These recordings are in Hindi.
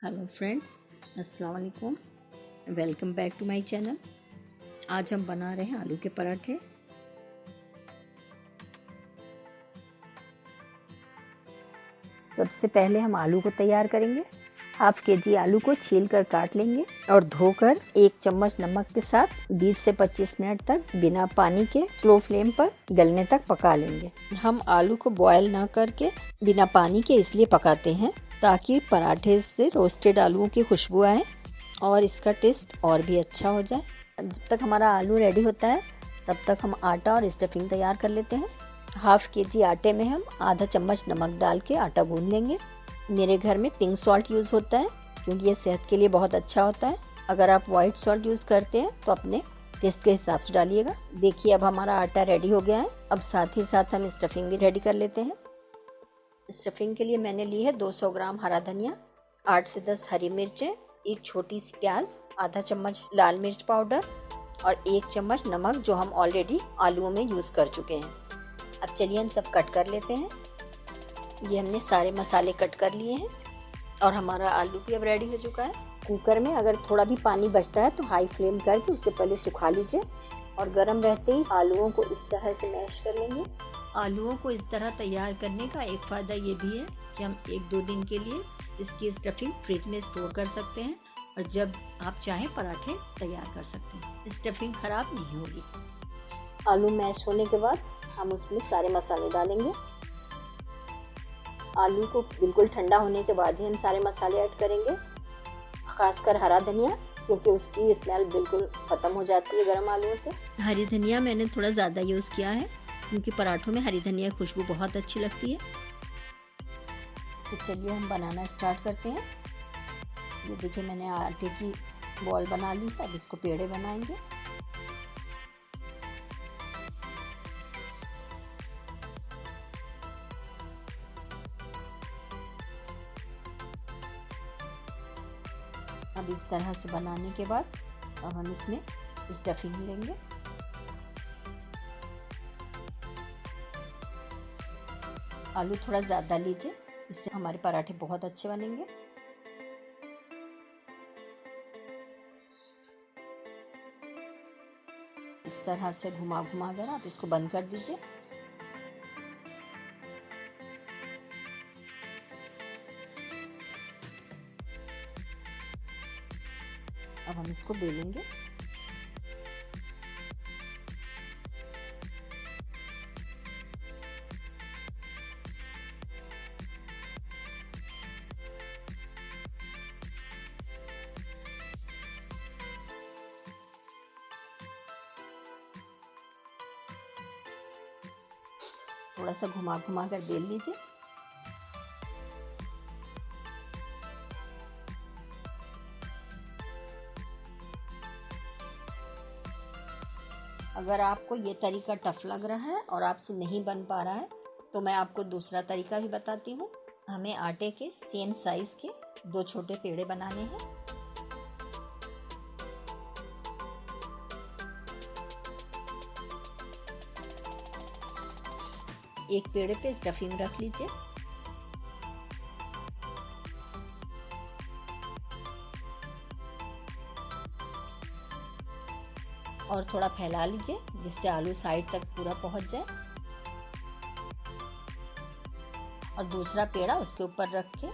हेलो फ्रेंड्स, अस्सलाम वालेकुम। Welcome back to my channel. आज हम बना रहे हैं आलू के पराठे। सबसे पहले हम आलू को तैयार करेंगे। हाफ केजी आलू को छील कर काट लेंगे और धोकर 1 चम्मच नमक के साथ 20 से 25 मिनट तक बिना पानी के स्लो फ्लेम पर गलने तक पका लेंगे। हम आलू को बॉयल ना करके बिना पानी के इसलिए पकाते हैं ताकि पराठे से रोस्टेड आलूओं की खुशबू आए और इसका टेस्ट और भी अच्छा हो जाए। जब तक हमारा आलू रेडी होता है तब तक हम आटा और स्टफिंग तैयार कर लेते हैं। हाफ केजी आटे में हम आधा चम्मच नमक डाल के आटा गूंद लेंगे। मेरे घर में पिंक सॉल्ट यूज़ होता है क्योंकि ये सेहत के लिए बहुत अच्छा होता है। अगर आप वाइट सॉल्ट यूज़ करते हैं तो अपने टेस्ट के हिसाब से डालिएगा। देखिए अब हमारा आटा रेडी हो गया है। अब साथ ही साथ हम स्टफिंग भी रेडी कर लेते हैं। स्टफिंग के लिए मैंने ली है 200 ग्राम हरा धनिया, 8 से 10 हरी मिर्चें, एक छोटी सी प्याज, आधा चम्मच लाल मिर्च पाउडर और 1 चम्मच नमक जो हम ऑलरेडी आलूओं में यूज़ कर चुके हैं। अब चलिए हम सब कट कर लेते हैं। ये हमने सारे मसाले कट कर लिए हैं और हमारा आलू भी अब रेडी हो चुका है। कुकर में अगर थोड़ा भी पानी बचता है तो हाई फ्लेम करके उससे पहले सुखा लीजिए और गर्म रहते ही आलूओं को इस तरह से मैश कर लेंगे। आलूओं को इस तरह तैयार करने का एक फ़ायदा ये भी है कि हम 1-2 दिन के लिए इसकी स्टफिंग फ्रिज में स्टोर कर सकते हैं और जब आप चाहें पराठे तैयार कर सकते हैं। स्टफिंग ख़राब नहीं होगी। आलू मैश होने के बाद हम उसमें सारे मसाले डालेंगे। आलू को बिल्कुल ठंडा होने के बाद ही हम सारे मसाले ऐड करेंगे, खासकर हरा धनिया क्योंकि उसकी स्मेल बिल्कुल ख़त्म हो जाती है गर्म आलूओं से। हरी धनिया मैंने थोड़ा ज़्यादा यूज़ किया है क्योंकि पराठों में हरी धनिया खुशबू बहुत अच्छी लगती है। तो चलिए हम बनाना स्टार्ट करते हैं। ये देखिए मैंने आटे की बॉल बना ली है। अब इसको पेड़े बनाएंगे। अब इस तरह से बनाने के बाद अब हम इसमें स्टफिंग लेंगे। आलू थोड़ा ज़्यादा लीजिए, इससे हमारे पराठे बहुत अच्छे बनेंगे। इस तरह से घुमा घुमा कर आप इसको बंद कर दीजिए। अब हम इसको बेलेंगे। थोड़ा सा घुमा घुमा कर बेल लीजिए। अगर आपको ये तरीका टफ लग रहा है और आपसे नहीं बन पा रहा है तो मैं आपको दूसरा तरीका भी बताती हूँ। हमें आटे के सेम साइज़ के 2 छोटे पेड़े बनाने हैं। एक पेड़े पे स्टफिंग रख लीजिए और थोड़ा फैला लीजिए जिससे आलू साइड तक पूरा पहुंच जाए और दूसरा पेड़ा उसके ऊपर रख के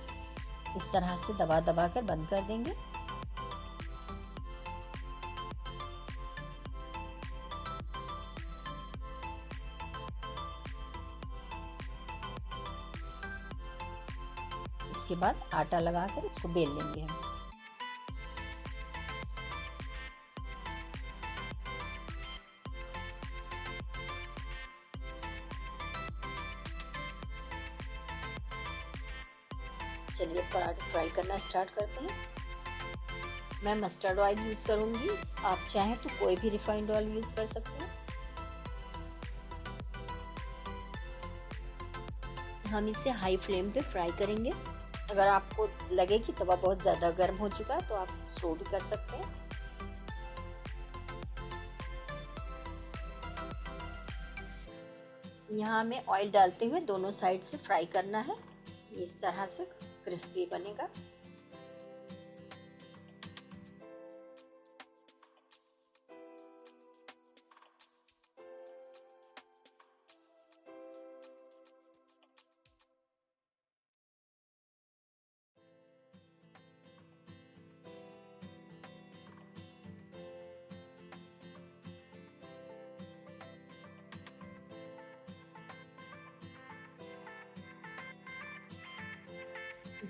इस तरह से दबा दबा कर बंद कर देंगे। इसके बाद आटा लगाकर इसको बेल लेंगे हम। चलिए पराठे फ्राई करना स्टार्ट करते हैं। मैं मस्टर्ड ऑयल यूज़ करूँगी, आप चाहें तो कोई भी रिफाइंड ऑयल यूज़ कर सकते हैं। हम इसे हाई फ्लेम पे फ्राई करेंगे। अगर आपको लगे कि तवा बहुत ज़्यादा गर्म हो चुका है तो आप स्लो भी कर सकते हैं। यहाँ हमें ऑयल डालते हुए दोनों साइड से फ्राई करना है। इस तरह से क्रिस्पी बनेगा।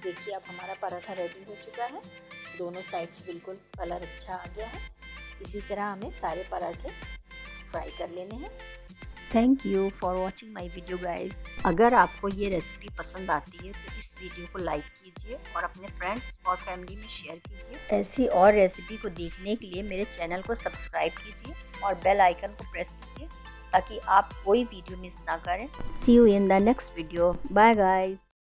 देखिए अब हमारा पराठा रेडी हो चुका है, दोनों साइड से बिल्कुल कलर अच्छा आ गया है। इसी तरह हमें सारे पराठे फ्राई कर लेने हैं। Thank you for watching my video guys. अगर आपको ये रेसिपी पसंद आती है तो इस वीडियो को लाइक कीजिए और अपने फ्रेंड्स और फैमिली में शेयर कीजिए। ऐसी और रेसिपी को देखने के लिए मेरे चैनल को सब्सक्राइब कीजिए और बेल आइकन को प्रेस कीजिए ताकि आप कोई वीडियो मिस ना करें। See you in the next video. Bye guys.